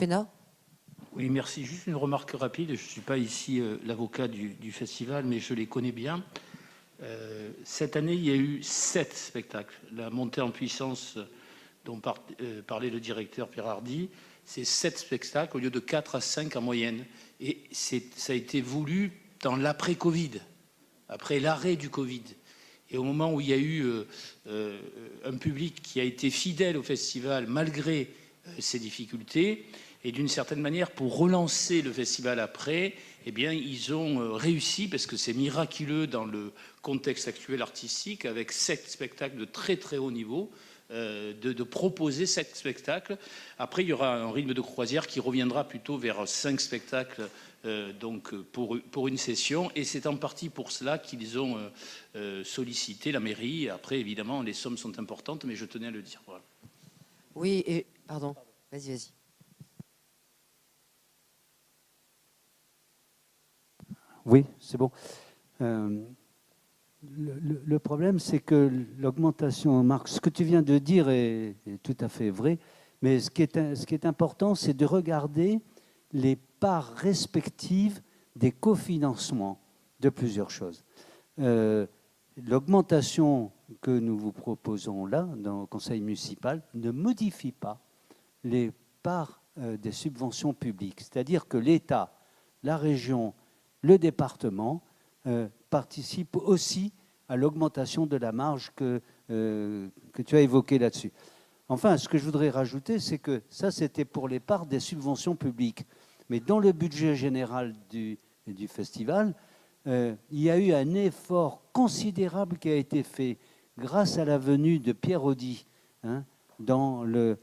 Pénard. Oui, merci. Juste une remarque rapide. Je ne suis pas ici l'avocat du festival, mais je les connais bien. Cette année, il y a eu 7 spectacles. La montée en puissance dont parlait le directeur Pierre Hardy, c'est 7 spectacles au lieu de 4 à 5 en moyenne. Et ça a été voulu dans l'après-Covid, après l'arrêt du Covid. Et au moment où il y a eu un public qui a été fidèle au festival malgré ces difficultés, et d'une certaine manière, pour relancer le festival après, eh bien, ils ont réussi, parce que c'est miraculeux dans le contexte actuel artistique, avec 7 spectacles de très très haut niveau, de proposer 7 spectacles. Après, il y aura un rythme de croisière qui reviendra plutôt vers 5 spectacles donc pour une session. Et c'est en partie pour cela qu'ils ont sollicité la mairie. Après, évidemment, les sommes sont importantes, mais je tenais à le dire. Voilà. Oui, et pardon, vas-y. Oui, c'est bon. Le problème, c'est que l'augmentation, Marc, ce que tu viens de dire est tout à fait vrai, mais ce qui est important, c'est de regarder les parts respectives des cofinancements de plusieurs choses. L'augmentation que nous vous proposons là, dans le conseil municipal, ne modifie pas les parts des subventions publiques. C'est-à-dire que l'État, la région, le département participent aussi à l'augmentation de la marge que tu as évoquée là-dessus. Enfin, ce que je voudrais rajouter, c'est que ça, c'était pour les parts des subventions publiques. Mais dans le budget général du festival, il y a eu un effort considérable qui a été fait grâce à la venue de Pierre Audy dans le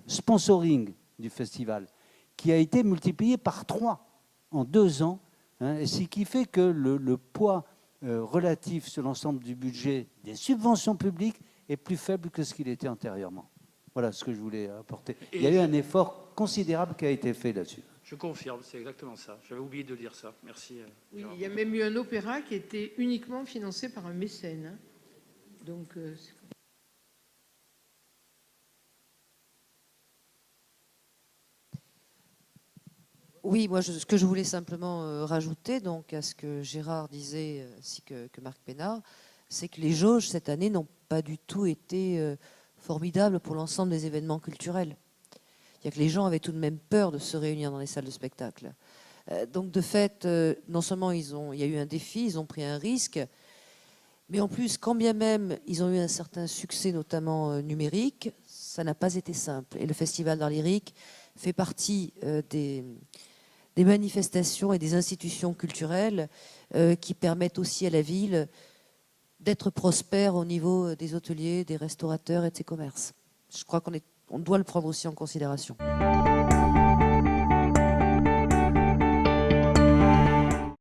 sponsoring du festival, qui a été multiplié par 3 en 2 ans, et ce qui fait que le poids relatif sur l'ensemble du budget des subventions publiques est plus faible que ce qu'il était antérieurement. Voilà ce que je voulais apporter. Il y a eu un effort considérable qui a été fait là-dessus. Je confirme, c'est exactement ça. J'avais oublié de dire ça. Merci. Oui, il y a même eu un opéra qui était uniquement financé par un mécène. Donc, Oui, moi, ce que je voulais simplement rajouter donc, à ce que Gérard disait, ainsi que Marc Pénard, c'est que les jauges, cette année, n'ont pas du tout été formidables pour l'ensemble des événements culturels. Il y a que les gens avaient tout de même peur de se réunir dans les salles de spectacle. Donc, de fait, non seulement il y a eu un défi, ils ont pris un risque, mais en plus, quand bien même ils ont eu un certain succès, notamment numérique, ça n'a pas été simple. Et le Festival d'art lyrique fait partie des manifestations et des institutions culturelles qui permettent aussi à la ville d'être prospère au niveau des hôteliers, des restaurateurs et de ses commerces. Je crois qu'on doit le prendre aussi en considération.